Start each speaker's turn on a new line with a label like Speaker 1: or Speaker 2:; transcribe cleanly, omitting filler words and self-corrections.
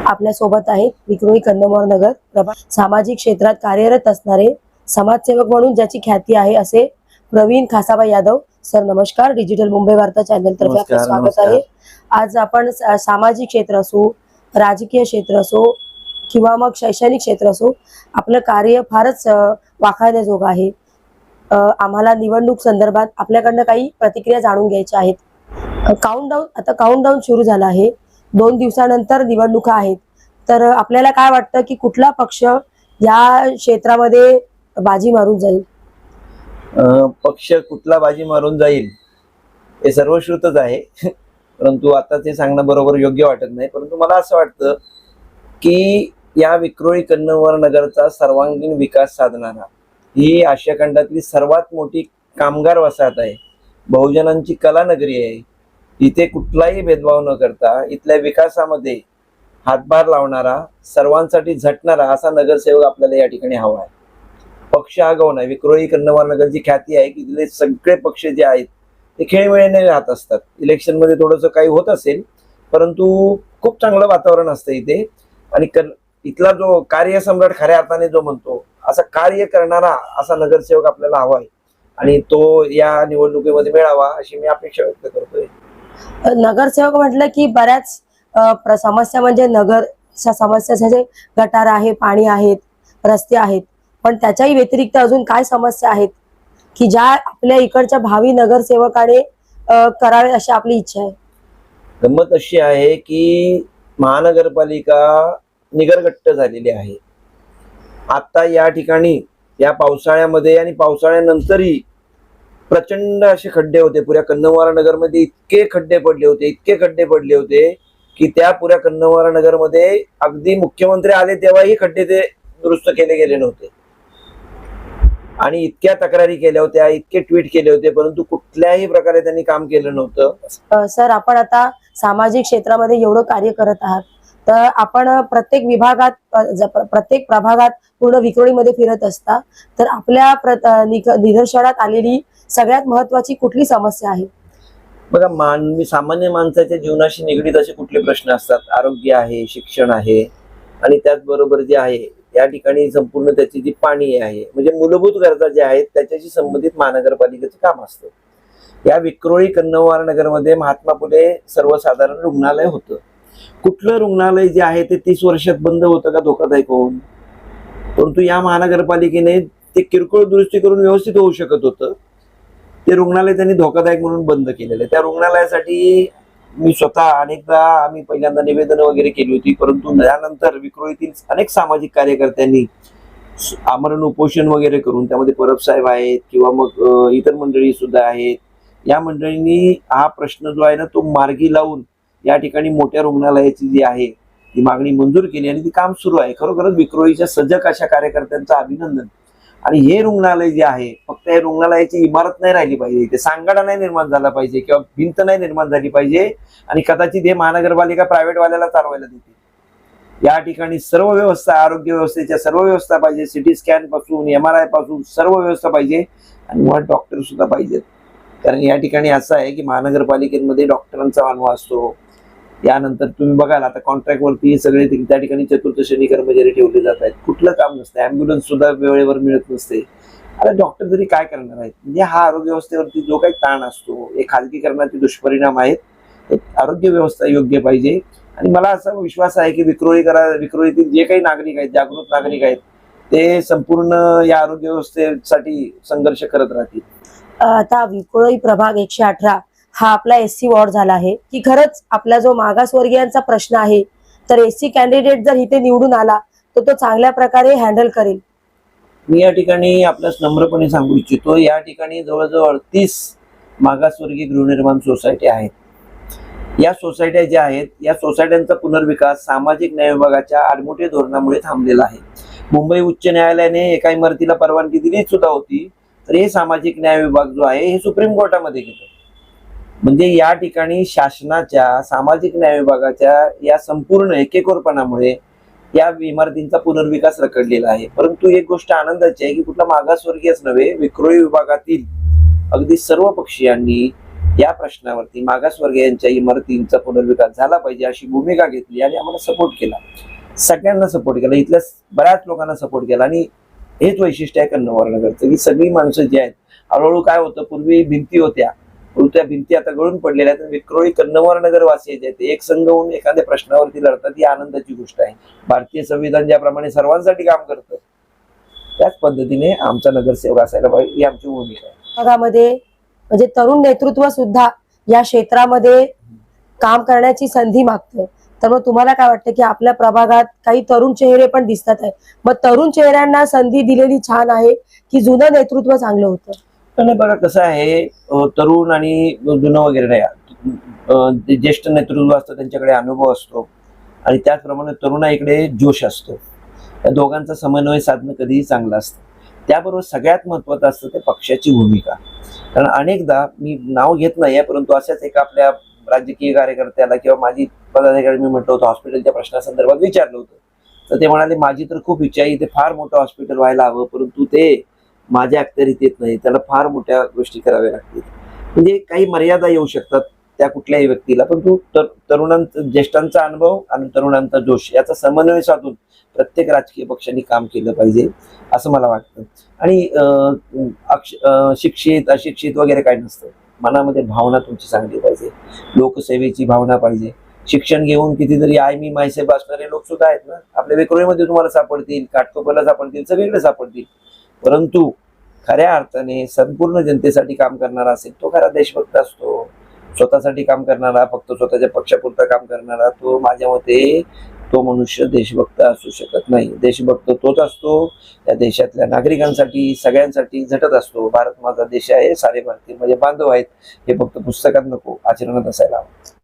Speaker 1: आपल्या सोबत आहेत विक्रोळी कंदमोर नगर प्रभाग सामाजिक क्षेत्रात कार्यरत असणारे समाजसेवक म्हणून ज्याची ख्याती आहे असे प्रवीण खासाबा यादव सर. नमस्कार. डिजिटल मुंबई वार्ता चॅनल तर्फे आपले स्वागत आहे. आज आपण सामाजिक क्षेत्र असो, राजकीय क्षेत्र असो किंवा मग शैक्षणिक क्षेत्र असो, आपलं कार्य फारच वाखाणण्याजोगं आहे. आम्हाला निवडणूक संदर्भात आपल्याकडनं काही प्रतिक्रिया जाणून घ्यायच्या आहेत. काउंटडाऊन सुरू झाला आहे. 2 दिवसानंतर निवडणुका आहेत. तर आपल्याला काय वाटतं की कुठला पक्ष या क्षेत्रामध्ये बाजी मारून जाईल?
Speaker 2: पक्ष कुठला बाजी मारून जाईल हे सर्वश्रुतच आहे. परंतु आता ते सांगणं बरोबर योग्य वाटत नाही. परंतु मला असं वाटतं की या विक्रोळी कन्नमोर नगरचा सर्वांगीण विकास साधणारा ही आशिया खंडातली सर्वात मोठी कामगार वसाहत आहे. बहुजनांची कला नगरी आहे. इथे कुठलाही भेदभाव न करता इथल्या विकासामध्ये हातभार लावणारा, सर्वांसाठी झटणारा असा नगरसेवक आपल्याला या ठिकाणी हवा आहे. पक्ष आगाऊ नाही. विक्रोळी कन्नमोर नगरची ख्याती आहे की इथले सगळे पक्ष जे आहेत ते खेळीमेळीने राहत असतात. इलेक्शन मध्ये थोडंसं काही होत असेल, परंतु खूप चांगलं वातावरण असतं इथे. आणि इथला जो कार्यसम्राट खऱ्या अर्थाने जो म्हणतो असा कार्य करणारा असा नगरसेवक आपल्याला हवा आहे आणि तो या निवडणुकीमध्ये मिळावा अशी मी अपेक्षा व्यक्त करतोय.
Speaker 1: नगरसेवक म्हटलं की बऱ्याच समस्या म्हणजे नगरच्या समस्या म्हणजे गटार आहे, पाणी आहेत, रस्ते आहेत, पण त्याच्याही व्यतिरिक्त अजून काय समस्या आहेत की ज्या आपल्या इकडच्या भावी नगरसेवकाने करावे अशी आपली इच्छा आहे?
Speaker 2: गंमत अशी आहे की महानगरपालिका निगरगट्ट झालेली आहे. आता या ठिकाणी या पावसाळ्यामध्ये आणि पावसाळ्यानंतरही प्रचंड असे खड्डे होते. पुऱ्या कन्नमोर नगरमध्ये इतके खड्डे पडले होते की त्या पुऱ्या कन्नमोर नगरमध्ये अगदी मुख्यमंत्री आले तेव्हाही खड्डे ते दुरुस्त केले गेले नव्हते. आणि इतक्या तक्रारी केल्या होत्या, इतके ट्विट केले होते, परंतु कुठल्याही प्रकारे त्यांनी काम केलं नव्हतं.
Speaker 1: सर, आपण आता सामाजिक क्षेत्रामध्ये एवढं कार्य करत आहात, तर आपण प्रत्येक विभागात, प्रत्येक प्रभागात पूर्ण विक्रोळीमध्ये फिरत असता, तर आपल्या निदर्शनात आलेली सगळ्यात महत्वाची कुठली समस्या आहे?
Speaker 2: बघा, सामान्य माणसाच्या जीवनाशी निगडीत असे कुठले प्रश्न असतात? आरोग्य आहे, शिक्षण आहे, आणि त्याचबरोबर जे आहे या ठिकाणी संपूर्ण त्याची जी पाणी आहे, म्हणजे मूलभूत गरजा ज्या आहेत त्याच्याशी संबंधित महानगरपालिकेचं काम असतं. या विक्रोळी कन्नमोर नगरमध्ये महात्मा फुले सर्वसाधारण रुग्णालय होतं. कुठलं रुग्णालय जे आहे ते 30 वर्षात बंद होतं का धोकादायक होऊन? परंतु या महानगरपालिकेने ते किरकोळ दुरुस्ती करून व्यवस्थित होऊ शकत होतं. ते रुग्णालय त्यांनी धोकादायक म्हणून बंद केलेलं आहे. त्या रुग्णालयासाठी मी स्वतः अनेकदा आम्ही पहिल्यांदा निवेदन वगैरे केली होती, परंतु त्यानंतर विक्रोळीतील अनेक सामाजिक कार्यकर्त्यांनी आमरण उपोषण वगैरे करून, त्यामध्ये परब साहेब आहेत किंवा मग इतर मंडळी सुद्धा आहेत, या मंडळींनी हा प्रश्न जो आहे ना तो मार्गी लावून या ठिकाणी मोठ्या रुग्णालयाची जी आहे ती मागणी मंजूर केली आणि ती काम सुरू आहे. खरोखरच विक्रोळीच्या सजग अशा कार्यकर्त्यांचं अभिनंदन. आणि हे रुग्णालय जे आहे, फक्त हे रुग्णालयाची इमारत नाही राहिली पाहिजे, इथे सांगाडा नाही निर्माण झाला पाहिजे किंवा भिंत नाही निर्माण झाली पाहिजे, आणि कदाचित हे महानगरपालिका प्रायव्हेटवाल्याला चालवायला देते. या ठिकाणी सर्व व्यवस्था, आरोग्य व्यवस्थेच्या सर्व व्यवस्था पाहिजे. सिटी स्कॅन पासून MRI पासून सर्व व्यवस्था पाहिजे, आणि मुळात डॉक्टर सुद्धा पाहिजेत. कारण या ठिकाणी असं आहे की महानगरपालिकेमध्ये डॉक्टरांचा वानवा असतो. यानंतर तुम्ही बघाल आता कॉन्ट्रॅक्टवरती सगळे त्या ठिकाणी चतुर्थ श्रेणी कर्मचारी ठेवले जात आहेत. कुठलं काम नसतं, ॲम्ब्युलन्स सुद्धा वेळेवर मिळत नसते. आता डॉक्टर तरी काय करणार आहेत? म्हणजे हा आरोग्य व्यवस्थेवरती जो काही ताण असतो, हे खाजगीकरणाचे दुष्परिणाम आहेत. आरोग्य व्यवस्था योग्य पाहिजे. आणि मला असा विश्वास आहे की विक्रोळीतील जे काही नागरिक आहेत, जागृत नागरिक आहेत, ते संपूर्ण या आरोग्य व्यवस्थेसाठी संघर्ष करत राहतील.
Speaker 1: आता विक्रोळी प्रभाग 118 हा आपला SC वॉर्ड झाला आहे की खरंच आपला जो मागासवर्गीयांचा प्रश्न आहे, तर SC कॅन्डिडेट जर इथे निवडून आला तर तो चांगल्या प्रकारे हँडल करेल?
Speaker 2: मी या ठिकाणी आपल्यास नम्रपणे सांगू इच्छितो, या ठिकाणी जवळजवळ 38 मागासवर्गीय गृहनिर्माण सोसायटी आहेत. या सोसायट्या ज्या आहेत, या सोसायट्यांचा पुनर्विकास सामाजिक न्याय विभागाच्या आडमुठे धोरणामुळे थांबलेला आहे. मुंबई उच्च न्यायालयाने एका इमारतीला परवानगी दिली सुद्धा होती, तर हे सामाजिक न्याय विभाग जो आहे हे सुप्रीम कोर्टामध्ये गेलं. म्हणजे या ठिकाणी शासनाच्या सामाजिक न्याय विभागाच्या या संपूर्ण एकेकोरपणामुळे या इमारतींचा पुनर्विकास रखडलेला आहे. परंतु एक गोष्ट आनंदाची आहे की कुठला मागासवर्गीयच नव्हे, विक्रोळी विभागातील अगदी सर्व पक्षीयांनी या प्रश्नावरती मागासवर्गीयांच्या इमारतींचा पुनर्विकास झाला पाहिजे अशी भूमिका घेतली आणि आम्हाला सपोर्ट केला. सगळ्यांना सपोर्ट केला, इथल्या बऱ्याच लोकांना सपोर्ट केला. आणि हेच वैशिष्ट्य आहे कन्नमवार नगरचं की सगळी माणसं जी आहेत, हळूहळू काय होतं, पूर्वी भिंती होत्या, परंतु त्या भिंती आता गळून पडलेल्या आहेत. विक्रोळी कन्नमवार नगर वासी जे आहेत एक संघ होऊन एखाद्या प्रश्नावरती लढतात, ही आनंदाची गोष्ट आहे. भारतीय संविधान ज्याप्रमाणे सर्वांसाठी काम करतं त्याच पद्धतीने आमचा नगरसेवक असायला पाहिजे, ही आमची भूमिका आहे.
Speaker 1: भागामध्ये म्हणजे तरुण नेतृत्व सुद्धा या क्षेत्रामध्ये काम करण्याची संधी मागतंय. तर मग तुम्हाला काय वाटतं की आपल्या प्रभागात काही तरुण चेहरे पण दिसतात आहे, मग तरुण चेहऱ्यांना संधी दिलेली छान आहे की जुनं नेतृत्व चांगलं होतं?
Speaker 2: पण बघा कसं आहे, तरुण आणि जुनं वगैरे नाही, जे ज्येष्ठ नेतृत्व असतं त्यांच्याकडे अनुभव असतो आणि त्याचप्रमाणे तरुणाईकडे जोश असतो. या दोघांचा समन्वय साधणं कधीही चांगलं असतं. त्याबरोबर सगळ्यात महत्वाचं असतं ते पक्षाची भूमिका. कारण अनेकदा मी नाव घेत नाहीये, परंतु अशाच एका आपल्या राजकीय कार्यकर्त्याला किंवा माझी पदाधिकारी मी म्हटलं होतं हॉस्पिटलच्या प्रश्नासंदर्भात विचारलं होतं, तर ते म्हणाले माझी तर खूप इच्छा आहे, इथे फार मोठं हॉस्पिटल व्हायला हवं, परंतु ते माझ्या अखत्यारीत येत नाही, त्याला फार मोठ्या गोष्टी कराव्या लागतील. म्हणजे काही मर्यादा येऊ शकतात त्या कुठल्याही व्यक्तीला, परंतु तरुणांचा, ज्येष्ठांचा अनुभव आणि तरुणांचा जोश याचा समन्वय साधून प्रत्येक राजकीय पक्षांनी काम केलं पाहिजे असं मला वाटतं. आणि शिक्षित अशिक्षित वगैरे काही नसतं, मनामध्ये भावना तुमची चांगली पाहिजे, लोकसेवेची भावना पाहिजे. शिक्षण घेऊन कितीतरी आय मी मायसेब असणारे लोक सुद्धा आहेत ना आपल्या विक्रोळीमध्ये, तुम्हाला सापडतील, काटकोपरला सापडतील, सगळीकडे सापडतील. परंतु खऱ्या अर्थाने संपूर्ण जनतेसाठी काम करणारा असेल तो खरा देशभक्त असतो. स्वतःसाठी काम करणारा, फक्त स्वतःच्या पक्षापुरता काम करणारा, तो माझ्या मते तो मनुष्य देशभक्त असू शकत नाही. देशभक्त तोच असतो त्या देशातल्या नागरिकांसाठी, सगळ्यांसाठी झटत असतो. भारत माझा देश आहे, सारे भारतीय माझे बांधव आहेत, हे फक्त पुस्तकात नको, आचरणात असायला हवं.